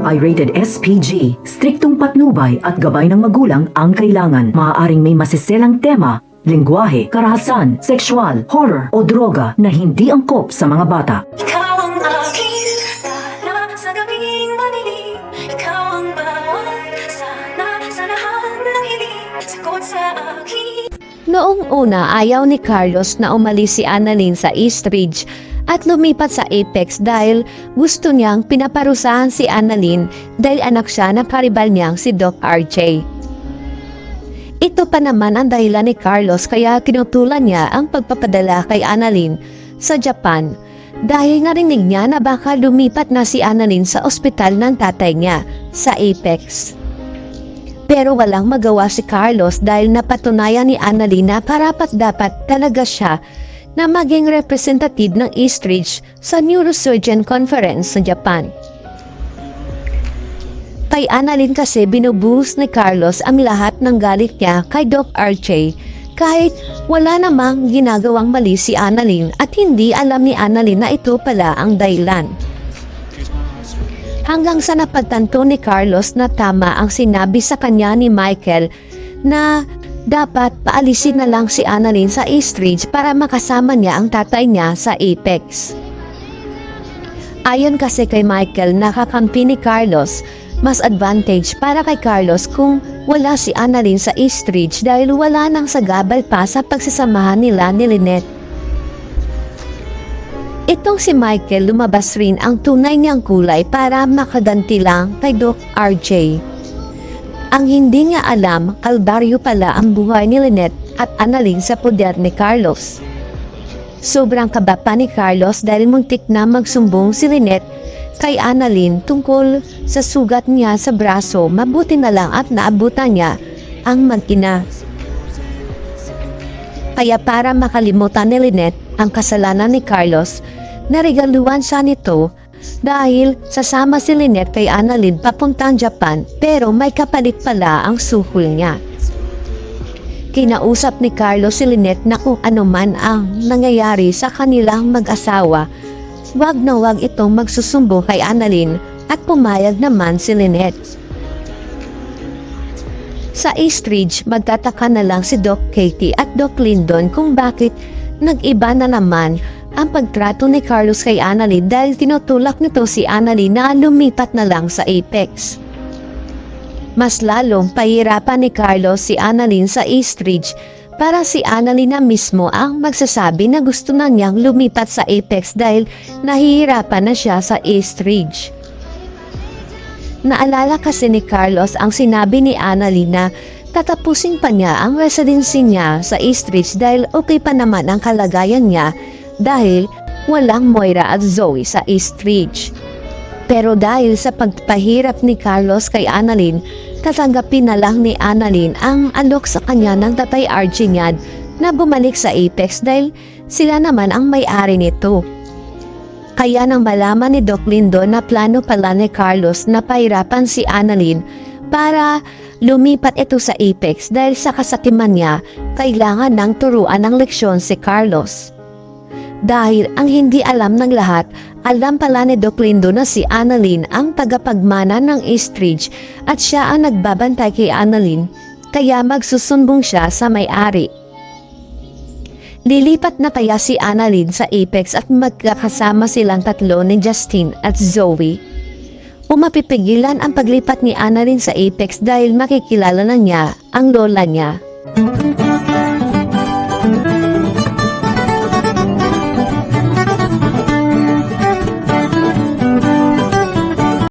ay rated SPG. Striktong patnubay at gabay ng magulang ang kailangan. Maaaring may masiselang tema, lengguwahe, karahasan, sexual, horror o droga na hindi angkop sa mga bata. Ikaw ang aking lala sa gabing madilim. Ikaw ang bawat sana sa lahat ng hiling. Sagot sa akin. Noong una, ayaw ni Carlos na umalis si Annalyn sa East Ridge at lumipat sa Apex dahil gusto niyang pinaparusahan si Annalyn dahil anak siya ng karibal niyang si Doc RJ. Ito pa naman ang dahilan ni Carlos kaya kinutulan niya ang pagpapadala kay Annalyn sa Japan dahil narinig niya na baka lumipat na si Annalyn sa ospital ng tatay niya sa Apex. Pero walang magawa si Carlos dahil napatunayan ni Annalyn na karapat-dapat talaga siya na maging representative ng East Ridge sa Neurosurgeon Conference sa Japan. Kay Annalyn kasi binubuhos ni Carlos ang lahat ng galit niya kay Doc RJ kahit wala namang ginagawang mali si Annalyn at hindi alam ni Annalyn na ito pala ang dahilan. Hanggang sa napagtanto ni Carlos na tama ang sinabi sa kanya ni Michael na dapat paalisin na lang si Annalyn sa East Ridge para makasama niya ang tatay niya sa Apex. Ayon kasi kay Michael, nakakampi ni Carlos, mas advantage para kay Carlos kung wala si Annalyn sa East Ridge dahil wala nang sagabal pa sa pagsasamahan nila ni Lynette. Itong si Michael lumabas rin ang tunay niyang kulay para makaganti lang kay Doc RJ. Ang hindi niya alam, kalbaryo pala ang buhay ni Lynette at Annalyn sa poder ni Carlos. Sobrang kaba pa ni Carlos dahil muntik na magsumbong si Lynette kay Annalyn tungkol sa sugat niya sa braso, mabuti na lang at naabutan niya ang mag-ina. Kaya para makalimutan ni Lynette ang kasalanan ni Carlos, naregaluhan siya nito dahil sasama si Lynette kay Annalyn papuntang Japan pero may kapalit pala ang suhol niya. Kinausap ni Carlos si Lynette na kung ano man ang nangyayari sa kanilang mag-asawa, wag na wag itong magsusumbong kay Annalyn at pumayag naman si Lynette. Sa East Ridge, magtataka na lang si Doc Katie at Doc Lyndon kung bakit nag-iba na naman ang pagtrato ni Carlos kay Annalyn dahil tinutulak nito si Annalyn na lumipat na lang sa Apex. Mas lalong pahirapan ni Carlos si Annalyn sa East Ridge para si Annalyn na mismo ang magsasabi na gusto na niyang lumipat sa Apex dahil nahihirapan na siya sa East Ridge. Naalala kasi ni Carlos ang sinabi ni Annalyn na tatapusin pa niya ang residency niya sa East Ridge dahil okay pa naman ang kalagayan niya dahil walang Moira at Zoe sa East Ridge. Pero dahil sa pagpahirap ni Carlos kay Annalyn, tatanggapin na lang ni Annalyn ang alok sa kanya ng tatay RJ niya na bumalik sa Apex dahil sila naman ang may-ari nito. Kaya nang malaman ni Doc Lyndon na plano pala ni Carlos na pahirapan si Annalyn para lumipat ito sa Apex dahil sa kasakiman niya, kailangan ng turuan ng leksyon si Carlos. Dahil ang hindi alam ng lahat, alam pala ni Doc Lyndon na si Annalyn ang tagapagmana ng East Ridge at siya ang nagbabantay kay Annalyn, kaya magsusumbong siya sa may-ari. Lilipat na kaya si Annalyn sa Apex at magkakasama silang tatlo ni Justin at Zoe? O mapipigilan ang paglipat ni Annalyn sa Apex dahil makikilala na niya ang lola niya?